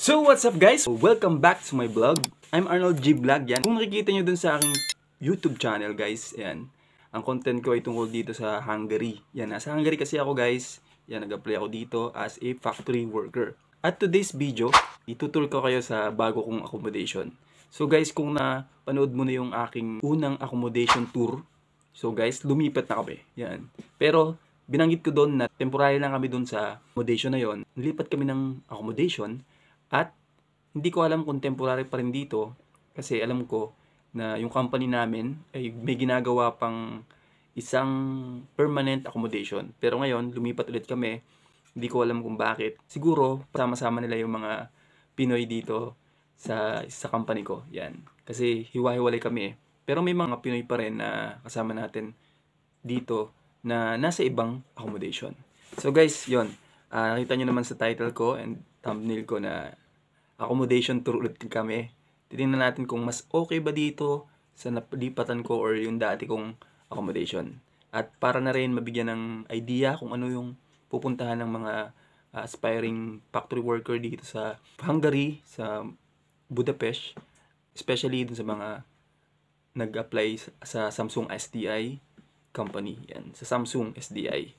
So what's up guys? Welcome back to my vlog. I'm Arnold G Vlog yan. Kung nakikita nyo dun sa aking YouTube channel guys, ayan. Ang content ko ay tungkol dito sa Hungary. Yan, nasa Hungary kasi ako guys. Yan, nag-apply ako dito as a factory worker. At today's video, itutur ko kayo sa bago kong accommodation. So guys, kung napanood mo na yung aking unang accommodation tour, so guys, lumipat na kami. Yan. Pero binanggit ko doon na temporary lang kami doon sa accommodation na yon. Nilipat kami ng accommodation. At hindi ko alam kung temporary pa rin dito kasi alam ko na yung company namin ay may ginagawa pang isang permanent accommodation. Pero ngayon, lumipat ulit kami. Hindi ko alam kung bakit. Siguro, sama-sama nila yung mga Pinoy dito sa company ko. Yan. Kasi hiwa-hiwalay kami. Pero may mga Pinoy pa rin na kasama natin dito na nasa ibang accommodation. So guys, yon. Nakita nyo naman sa title ko and thumbnail ko na accommodation tour ulit kami. Titingnan natin kung mas okay ba dito sa napalipatan ko or yung dati kong accommodation. At para na rin mabigyan ng idea kung ano yung pupuntahan ng mga aspiring factory worker dito sa Hungary, sa Budapest, especially dun sa mga nag-apply sa Samsung SDI company. Yan, sa Samsung SDI.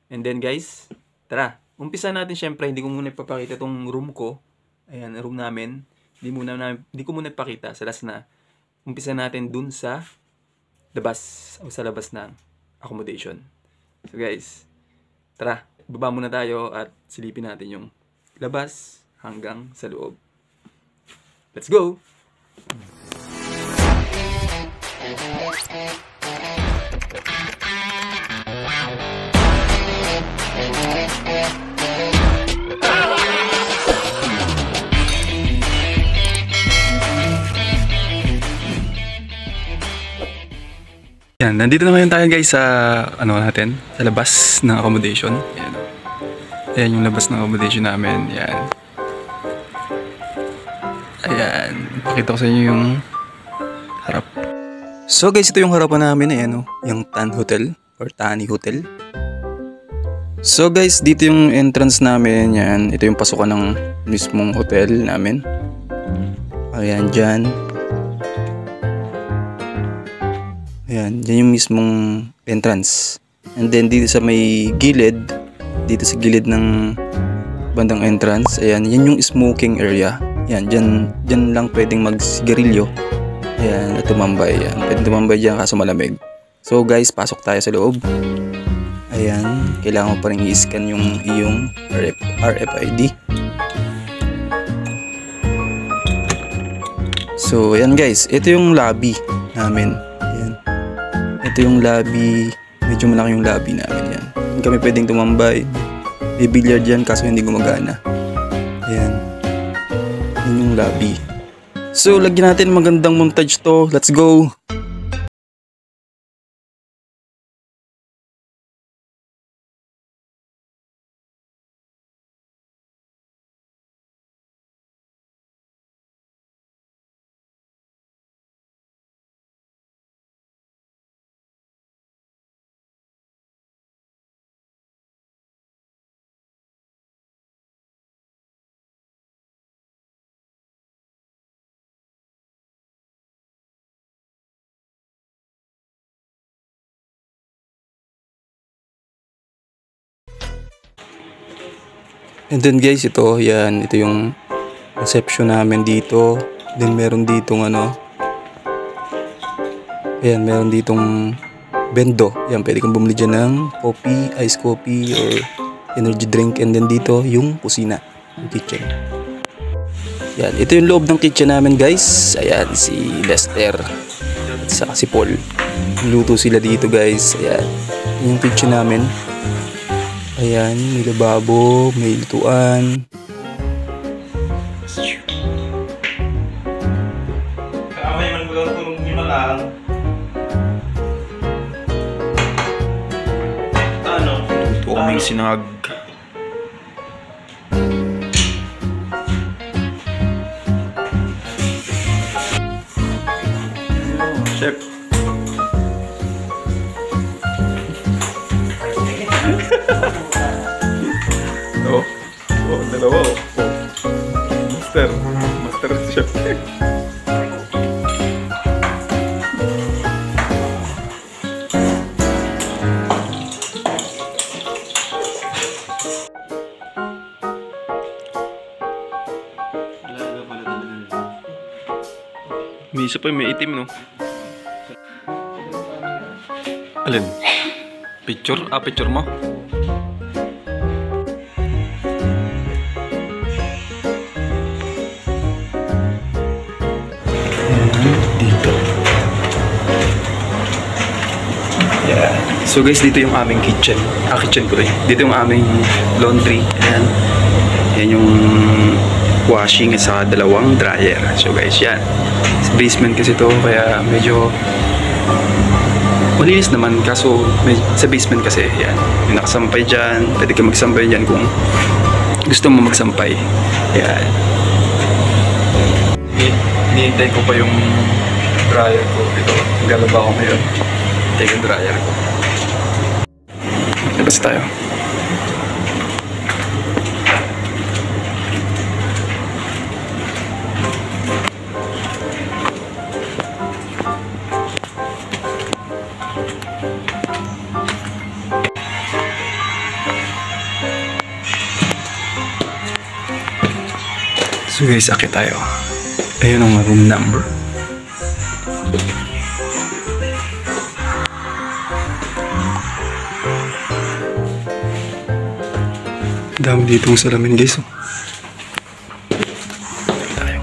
And then guys, tara, umpisa natin syempre. Hindi ko muna ipapakita itong room ko. Ayan, room namin. Hindi ko muna ipakita. Sa last na, umpisa natin dun sa labas. O sa labas ng accommodation. So guys, tara, baba muna tayo at silipin natin yung labas hanggang sa loob. Let's go! Yan, nandito na ngayon tayo guys sa sa labas ng accommodation. Yan. Ayan yung labas ng accommodation namin. Yan. Ayan, pakita ko sa inyo yung harap. So guys, ito yung harapan namin, ayan, yung Tan Hotel or Tani Hotel. So guys, dito yung entrance namin. Yan, ito yung pasukan ng mismong hotel namin. Ayan, dyan. Ayan, dyan yung mismong entrance. And then dito sa may gilid, dito sa gilid ng bandang entrance, ayan, yan yung smoking area. Ayan, dyan lang pwedeng magsigarilyo. Ayan, at tumambay. Ayan, pwedeng tumambay dyan kaso malamig. So guys, pasok tayo sa loob. Ayan, kailangan mo pa rin i-scan yung iyong RFID. So ayan guys, ito yung lobby namin. Ito yung lobby, medyo malaki yung lobby namin yan. Hindi kami pwedeng tumambay. May billiard dyan kaso hindi gumagana. Ayan. Yun yung lobby. So, lagyan natin magandang montage to. Let's go! And then guys, ito yung reception namin dito. Then meron ditong ayan, meron ditong bendo. Yan, pwede kang bumili dyan ng coffee, ice coffee or energy drink. And then dito yung kusina, yung kitchen. Yan, ito yung loob ng kitchen namin guys. Ayan, si Lester at saka si Paul. Luto sila dito guys. Ayan, yung kitchen namin. Ayan, may lababo, may lutuan. Kamay man bagang tulong ni malang. Ano? Ito may sinag. Chef. Oh, dalawa. Master. Master chef. May isa pa, may itim, no? Alin? Picture? Picture mo? Dito. Yeah. So guys, dito yung aming kitchen. Kitchen ko rin. Dito yung aming laundry. Ayan. Yan yung washing sa dalawang dryer. So guys, yan. Sa basement kasi to, kaya medyo malinis naman. Kaso sa basement kasi, yan. Yung nakasampay dyan. Pwede ka magsampay dyan kung gusto mo magsampay. Yan. Hinihintay ko pa yung dryer ko. Ito, galaba ko ngayon. Hintay ko yung dryer ko. Labas tayo. So guys, akit tayo. Ayun ang room number. Dami ditong salamin guys. Oh. Tayo.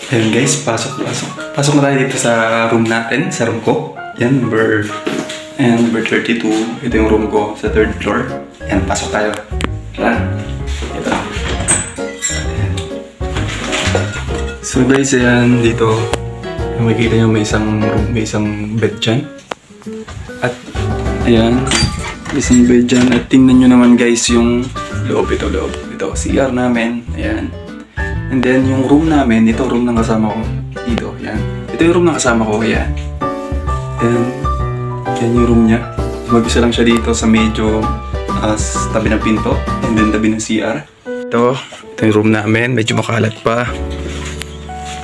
Ayan guys, pasok na tayo dito sa room natin, sa room ko. Yan, number 32. Ito yung room ko sa 3rd floor. Ayan, pasok tayo. Tara. Ito. Ayan. So guys, ayan, dito. Makikita nyo may isang room, may isang bed dyan. At, ayan, isang bed dyan. At tingnan nyo naman guys yung loob. Ito, CR namin. Ayan. And then, yung room namin, ito room ng kasama ko. Dito, yan. Ito yung room ng kasama ko, yan. And, yan yung room niya. Mag-isa lang siya dito sa medyo tabi ng pinto. And then, tabi ng CR. Ito yung room namin. Medyo makalat pa.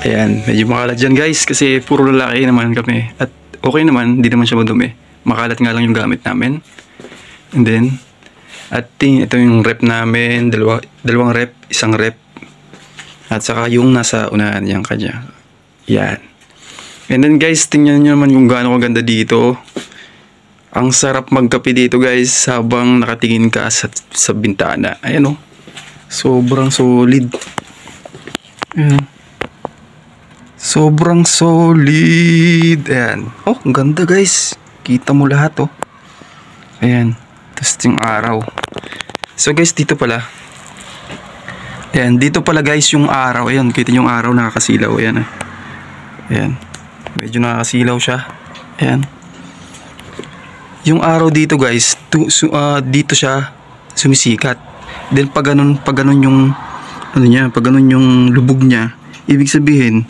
Ayan, medyo makalat dyan guys. Kasi puro lalaki naman kami. At okay naman, hindi naman siya madumi. Makalat nga lang yung gamit namin. And then, ito yung rep namin. Dalawang rep, isang rep. At saka yung nasa unahan niyang kanya. Yan. And then guys, tingnan nyo naman kung gaano kaganda dito. Ang sarap magkape dito guys habang nakatingin ka sa bintana. Ayan o. Sobrang solid. Ayan. Sobrang solid. Ayan. Oh, ang ganda guys. Kita mo lahat oh. Ayan. Tapos yung araw. So guys, dito pala. Ayan, dito pala guys yung araw. Ayan, kita nyo yung araw nakakasilaw. Ayan. Ayan. Medyo nakakasilaw siya. Ayan. Yung araw dito guys, dito siya sumisikat. Then pag ganun yung pag ganun yung lubog niya, ibig sabihin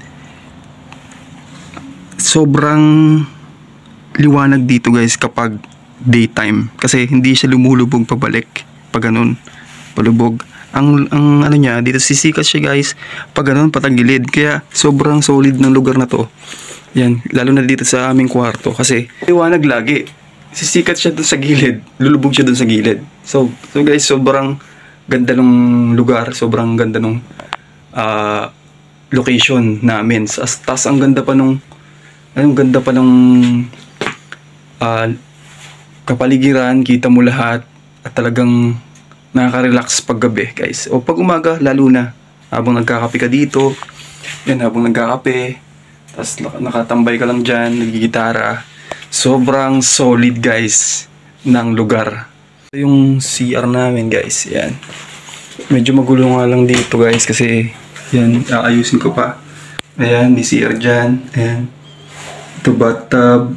sobrang liwanag dito guys kapag daytime. Kasi hindi siya lumulubog pabalik pag ganun, palubog. Ang ano niya, dito sisikat siya guys pag ganun patagilid. Kaya sobrang solid ng lugar na to. Yan, lalo na dito sa aming kwarto kasi liwanag lagi. Sisikat siya dun sa gilid, lulubog siya dun sa gilid. So guys, sobrang ganda ng lugar, sobrang ganda ng location namin. Tas ang ganda pa nung kapaligiran, kita mo lahat at talagang nakaka-relax pag gabi guys. O pag umaga, lalo na. Habang nagkakape ka dito. Yan, habang nagkakape. Tapos nakatambay ka lang dyan, nagigitara. Sobrang solid guys ng lugar. Ito yung CR namin guys. Yan. Medyo magulo nga lang dito guys kasi yan, aayusin ko pa. Ayan, may CR dyan. Ayan. Ito bathtub.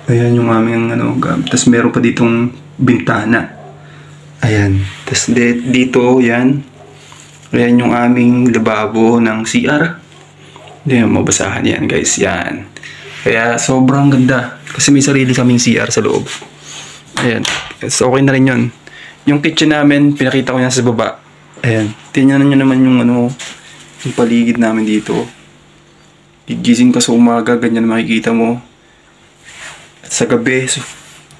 Ayan yung aming ano, tapos meron pa ditong bintana. Ayan. Tapos dito, yan. Ayan yung aming lababo ng CR. Hindi yung mabasahan yan guys. Yan. Kaya sobrang ganda. Kasi may sarili kaming CR sa loob. Ayan. So okay na rin yun. Yung kitchen namin, pinakita ko yan sa baba. Ayan. Tingnan nyo naman yung ano, yung paligid namin dito. Gigising ka sa umaga, ganyan makikita mo. At sa gabi,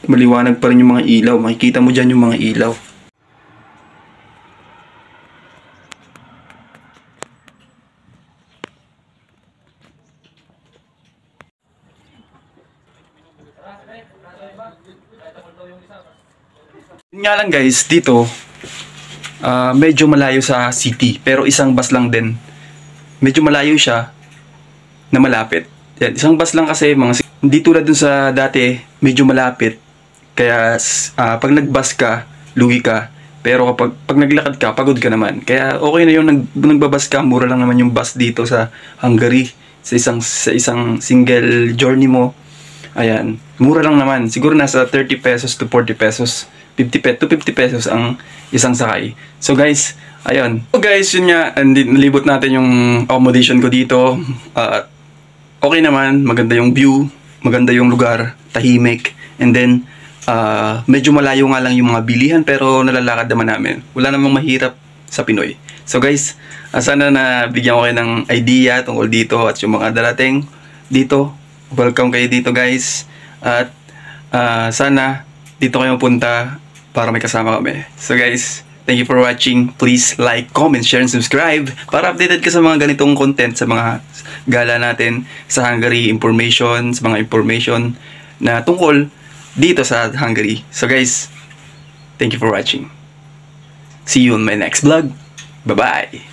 maliwanag pa rin yung mga ilaw. Makikita mo dyan yung mga ilaw. Yun nga lang guys, dito medyo malayo sa city, pero isang bus lang din. Medyo malayo siya na malapit. Yan, isang bus lang kasi hindi tulad dun sa dati, medyo malapit. Kaya pag nag-bus ka, lugi ka. Pero pag naglakad ka, pagod ka naman. Kaya okay na yung nagbabus ka, mura lang naman yung bus dito sa Hungary. Sa isang single journey mo. Ayan, mura lang naman. Siguro nasa 30 pesos to 40 pesos. 50 to 50 pesos ang isang sakay. So guys, ayun. So guys, yun nga, nalibot natin yung accommodation ko dito. Okay naman, maganda yung view, maganda yung lugar, tahimik. And then, medyo malayo nga lang yung mga bilihan pero nalalakad naman namin. Wala namang mahirap sa Pinoy. So guys, sana na bigyan ko kayo ng idea tungkol dito at yung mga darating dito. Welcome kayo dito guys. At sana dito kayo punta para may kasama kami. So guys, thank you for watching. Please like, comment, share, and subscribe para updated ka sa mga ganitong content, sa mga gala natin sa Hungary, sa mga information na tungkol dito sa Hungary. So guys, thank you for watching. See you on my next vlog. Bye-bye!